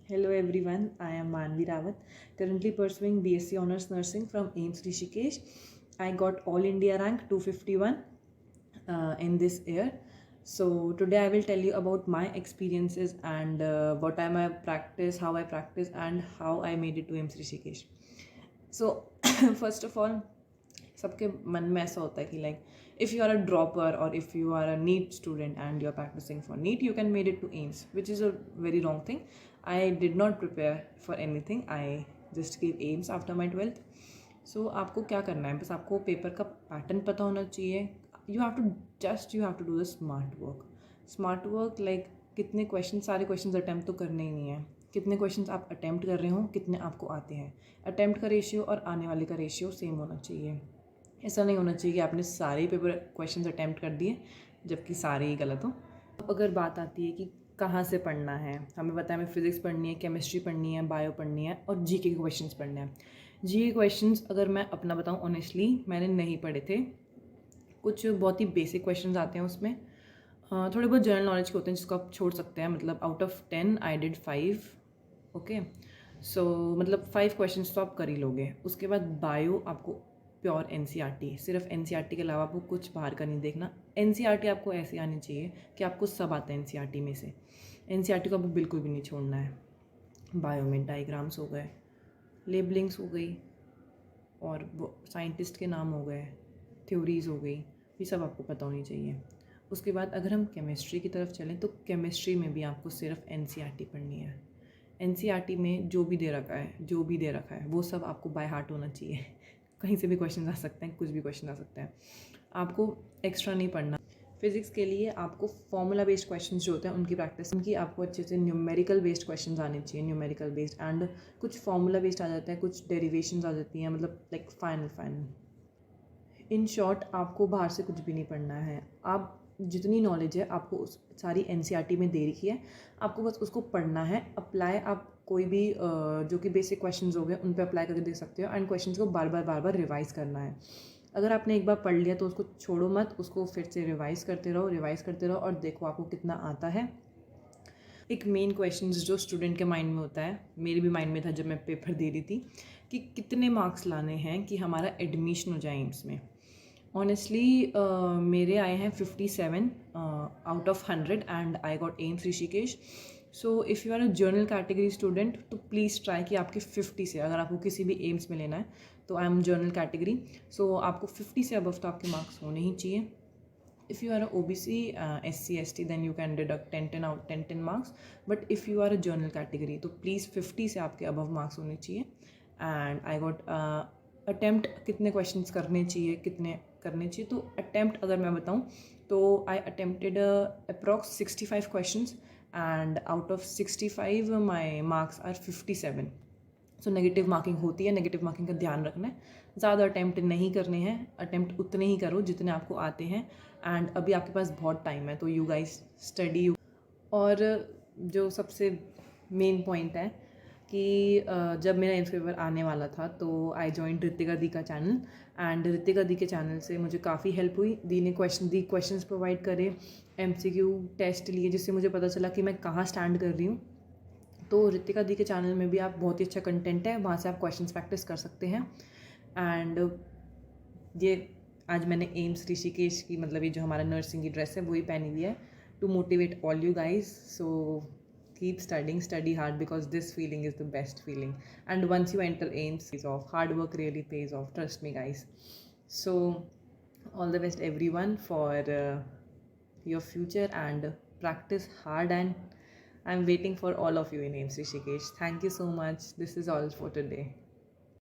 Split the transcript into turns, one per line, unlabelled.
Hello everyone, I am Manvi Rawat, currently pursuing BSc Honours Nursing from AIMS Rishikesh. I got All India rank 251 in this year. So today I will tell you about my experiences and what I my practice, how I practice and how I made it to AIMS Rishikesh. So first of all, सबके मन में ऐसा होता है कि like if you are a dropper और if you are a NEET student and you are practising for NEET you can made it to AIIMS which is a very wrong thing. I did not prepare for anything. I just give AIIMS after my 12th. So आपको क्या करना है, बस आपको paper का pattern पता होना चाहिए. You have to do the smart work like कितने क्वेश्चन, सारे क्वेश्चन अटैम्प्ट तो करने ही नहीं है. कितने क्वेश्चंस आप अटैम्प्ट कर रहे हो, कितने आपको आते हैं. अटैम्प्ट का रेशियो और आने वाले का रेशियो सेम होना चाहिए. ऐसा नहीं होना चाहिए कि आपने सारे पेपर क्वेश्चंस अटैम्प्ट कर दिए जबकि सारे ही गलत हो. अगर बात आती है कि कहाँ से पढ़ना है, हमें पता है हमें फिज़िक्स पढ़नी है, केमिस्ट्री पढ़नी है, बायो पढ़नी है और जीके के क्वेश्चंस पढ़ने हैं. जीके क्वेश्चंस अगर मैं अपना बताऊँ ऑनेस्टली मैंने नहीं पढ़े थे. कुछ बहुत ही बेसिक क्वेश्चंस आते हैं उसमें, थोड़े बहुत जनरल नॉलेज के होते हैं जिसको आप छोड़ सकते हैं. मतलब out of 10 I did 5. Okay, so मतलब 5 क्वेश्चंस तो आप कर ही लोगे. उसके बाद बायो आपको प्योर एनसीईआरटी, सिर्फ एनसीईआरटी के अलावा आपको कुछ बाहर का नहीं देखना. एनसीईआरटी आपको ऐसी आनी चाहिए कि आपको सब आता है एनसीईआरटी में से. एनसीईआरटी को आपको बिल्कुल भी नहीं छोड़ना है. बायो में डायग्राम्स हो गए, लेबलिंग्स हो गई और वो साइंटिस्ट के नाम हो गए, थ्योरीज़ हो गई, ये सब आपको पता होनी चाहिए. उसके बाद अगर हम केमिस्ट्री की तरफ चलें तो केमिस्ट्री में भी आपको सिर्फ एनसीईआरटी पढ़नी है. एनसीईआरटी में जो भी दे रखा है वो सब आपको बाय हार्ट होना चाहिए. कहीं से भी क्वेश्चन आ सकते हैं, कुछ भी क्वेश्चन आ सकता है. आपको एक्स्ट्रा नहीं पढ़ना. फिज़िक्स के लिए आपको फॉर्मूला बेस्ड क्वेश्चंस जो होते हैं उनकी प्रैक्टिस, उनकी आपको अच्छे से न्यूमेरिकल बेस्ड क्वेश्चंस आने चाहिए. न्यूमेरिकल बेस्ड एंड कुछ फॉर्मूला बेस्ड आ जाते हैं, कुछ डेरिवेशंस आ जाती हैं, मतलब लाइक फाइनल. इन शॉर्ट आपको बाहर से कुछ भी नहीं पढ़ना है. आप जितनी नॉलेज है आपको उस सारी एनसीईआरटी में दे रखी है, आपको बस उसको पढ़ना है. अप्लाई आप कोई भी जो कि बेसिक क्वेश्चंस हो गए उन पे अप्लाई करके देख सकते हो. एंड क्वेश्चंस को बार बार रिवाइज़ करना है. अगर आपने एक बार पढ़ लिया तो उसको छोड़ो मत, उसको फिर से रिवाइज़ करते रहो और देखो आपको कितना आता है. एक मेन क्वेश्चन जो स्टूडेंट के माइंड में होता है, मेरे भी माइंड में था जब मैं पेपर दे रही थी, कि कितने मार्क्स लाने हैं कि हमारा एडमिशन हो जाए एम्स में. ऑनेस्टली मेरे आए हैं 57 out of 100 and I got AIIMS Rishikesh. So if you are a general category student तो प्लीज़ ट्राई कि आपके 50 से, अगर आपको किसी भी एम्स में लेना है तो आई एम जर्नल कैटेगरी, सो आपको 50 से अबव तो आपके मार्क्स होने ही चाहिए. if you are a OBC, SC, ST, then you can deduct 10 marks. But if you are a general category तो please 50 से आपके above marks होने चाहिए. And I got attempt कितने questions करने चाहिए. तो attempt अगर मैं बताऊँ तो I attempted approx 65 questions and out of 65 my marks are 57. So negative marking होती है, नेगेटिव मार्किंग का ध्यान रखना है. ज़्यादा अटैम्प्ट नहीं करने हैं, अटैम्प्ट उतने ही करो जितने आपको आते हैं. एंड अभी आपके पास बहुत टाइम है तो यू गाइस स्टडी. और जो सबसे मेन पॉइंट है कि जब मेरा एम्स पेपर आने वाला था तो आई जॉइन ऋतिका दी का चैनल. एंड ऋतिका दी के चैनल से मुझे काफ़ी हेल्प हुई. दी ने क्वेश्चंस प्रोवाइड करे, MCQ टेस्ट लिए, जिससे मुझे पता चला कि मैं कहाँ स्टैंड कर रही हूँ. तो ऋतिका दी के चैनल में भी आप बहुत ही अच्छा कंटेंट है, वहाँ से आप क्वेश्चंस प्रैक्टिस कर सकते हैं. एंड ये आज मैंने एम्स ऋषिकेश की, मतलब ये जो हमारा नर्सिंग की ड्रेस है वही पहनी हुई है to motivate all you guys. So keep studying, study hard because this feeling is the best feeling. And once you enter AIIMS pays off, hard work really pays off, trust me guys. So all the best everyone for your future and practice hard, and I'm waiting for all of you in AIMS Rishikesh. Thank you so much. This is all for today.